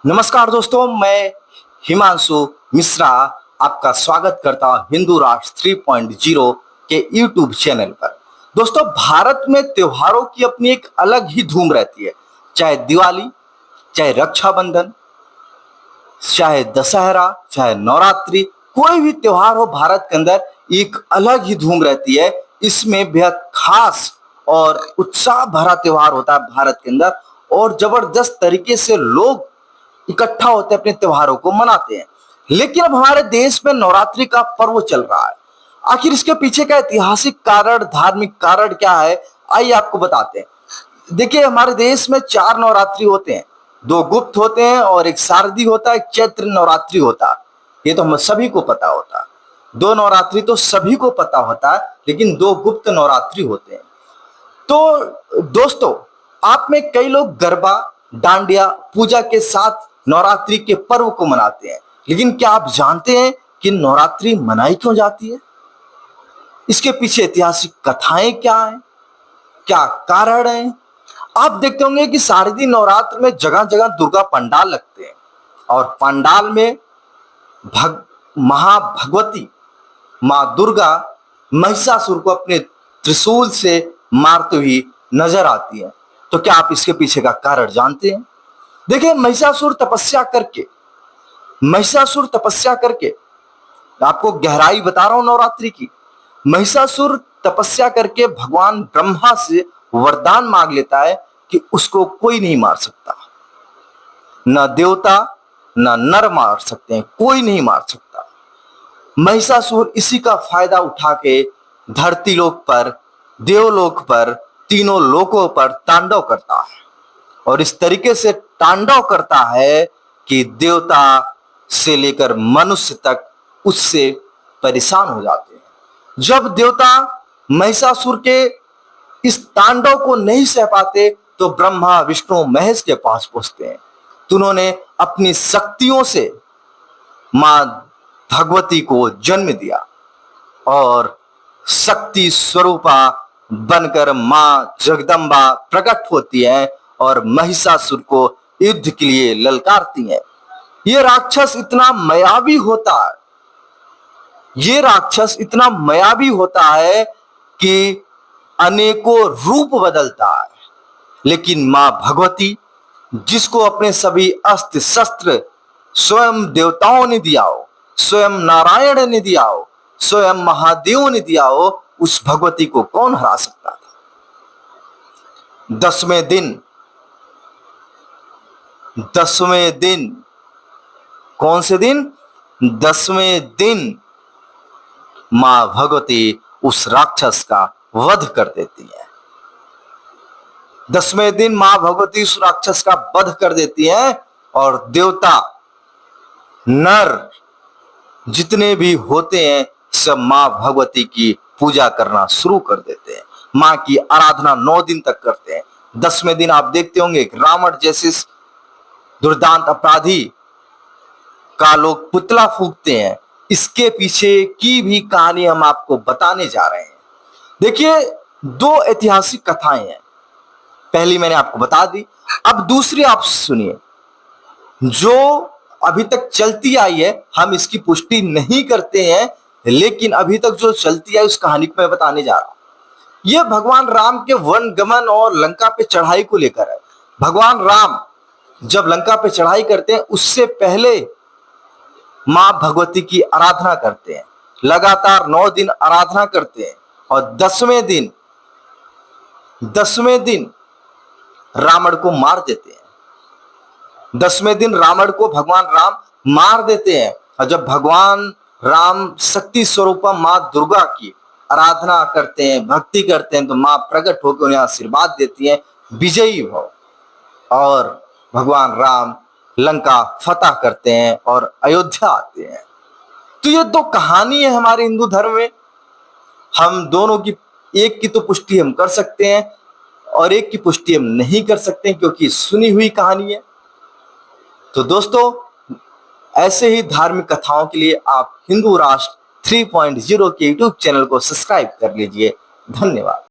नमस्कार दोस्तों, मैं हिमांशु मिश्रा आपका स्वागत करता हूं हिंदू राष्ट्र 3.0 के यूट्यूब चैनल पर। दोस्तों, भारत में त्योहारों की अपनी एक अलग ही धूम रहती है। चाहे दिवाली, चाहे रक्षाबंधन, चाहे दशहरा, चाहे नवरात्रि, कोई भी त्योहार हो, भारत के अंदर एक अलग ही धूम रहती है। इसमें बेहद खास और उत्साह भरा त्योहार होता है भारत के अंदर, और जबरदस्त तरीके से लोग इकट्ठा होते हैं, अपने त्योहारों को मनाते हैं। लेकिन अब हमारे देश में नवरात्रि का पर्व चल रहा है। आखिर इसके पीछे का ऐतिहासिक कारण, धार्मिक कारण क्या है, आइए आपको बताते हैं। देखिए, हमारे देश में 4 नवरात्रि होते हैं। 2 गुप्त होते हैं और एक शारदीय होता है, एक चैत्र नवरात्रि होता है। ये तो हम सभी को पता होता है। 2 नवरात्रि तो सभी को पता होता है, लेकिन 2 गुप्त नवरात्रि होते हैं। तो दोस्तों, आप में कई लोग गरबा, डांडिया, पूजा के साथ नवरात्रि के पर्व को मनाते हैं। लेकिन क्या आप जानते हैं कि नवरात्रि मनाई क्यों जाती है? इसके पीछे ऐतिहासिक कथाएं क्या हैं? क्या कारण है? आप देखते होंगे कि शारदीय नवरात्र में जगह जगह दुर्गा पंडाल लगते हैं, और पंडाल में महाभगवती मां दुर्गा महिषासुर को अपने त्रिशूल से मारती हुई नजर आती है। तो क्या आप इसके पीछे का कारण जानते हैं? देखिए, महिषासुर तपस्या करके आपको गहराई बता रहा हूं नवरात्रि की। महिषासुर तपस्या करके भगवान ब्रह्मा से वरदान मांग लेता है कि उसको कोई नहीं मार सकता, न देवता न नर मार सकते हैं, कोई नहीं मार सकता। महिषासुर इसी का फायदा उठा के धरती लोक पर, देवलोक पर, तीनों लोकों पर तांडव करता है, और इस तरीके से तांडव करता है कि देवता से लेकर मनुष्य तक उससे परेशान हो जाते हैं। जब देवता महिषासुर के इस तांडव को नहीं सह पाते तो ब्रह्मा, विष्णु, महेश के पास पहुंचते हैं। तो उन्होंने अपनी शक्तियों से मां भगवती को जन्म दिया, और शक्ति स्वरूपा बनकर मां जगदम्बा प्रकट होती है और महिषासुर को युद्ध के लिए ललकारती है। ये राक्षस इतना मायावी होता है, ये राक्षस इतना मायावी होता है कि अनेकों रूप बदलता है। लेकिन मां भगवती, जिसको अपने सभी अस्त्र शस्त्र स्वयं देवताओं ने दिया हो, स्वयं नारायण ने दिया हो, स्वयं महादेव ने दिया हो, उस भगवती को कौन हरा सकता था? 10वें दिन, कौन से दिन? 10वें दिन मां भगवती उस राक्षस का वध कर देती है। 10वें दिन मां भगवती उस राक्षस का वध कर देती है, और देवता, नर जितने भी होते हैं, सब मां भगवती की पूजा करना शुरू कर देते हैं। मां की आराधना 9 दिन तक करते हैं। 10वें दिन आप देखते होंगे रावण जैसे दुर्दांत अपराधी का लोग पुतला फूंकते हैं। इसके पीछे की भी कहानी हम आपको बताने जा रहे हैं। देखिए, 2 ऐतिहासिक कथाएं हैं। पहली मैंने आपको बता दी, अब दूसरी आप सुनिए, जो अभी तक चलती आई है। हम इसकी पुष्टि नहीं करते हैं, लेकिन अभी तक जो चलती आई उस कहानी को मैं बताने जा रहा हूं। यह भगवान राम के वन गमन और लंका पे चढ़ाई को लेकर है। भगवान राम जब लंका पे चढ़ाई करते हैं, उससे पहले मां भगवती की आराधना करते हैं। लगातार 9 दिन आराधना करते हैं, और 10वें दिन रावण को मार देते हैं। 10वें दिन रावण को भगवान राम मार देते हैं। और जब भगवान राम शक्ति स्वरूपा मां दुर्गा की आराधना करते हैं, भक्ति करते हैं, तो मां प्रकट होकर उन्हें आशीर्वाद देती है, विजयी भव। और भगवान राम लंका फतह करते हैं और अयोध्या आते हैं। तो ये 2 कहानी है हमारे हिंदू धर्म में। हम दोनों की, एक की तो पुष्टि हम कर सकते हैं और एक की पुष्टि हम नहीं कर सकते, क्योंकि सुनी हुई कहानी है। तो दोस्तों, ऐसे ही धार्मिक कथाओं के लिए आप हिंदू राष्ट्र 3.0 के यूट्यूब चैनल को सब्सक्राइब कर लीजिए। धन्यवाद।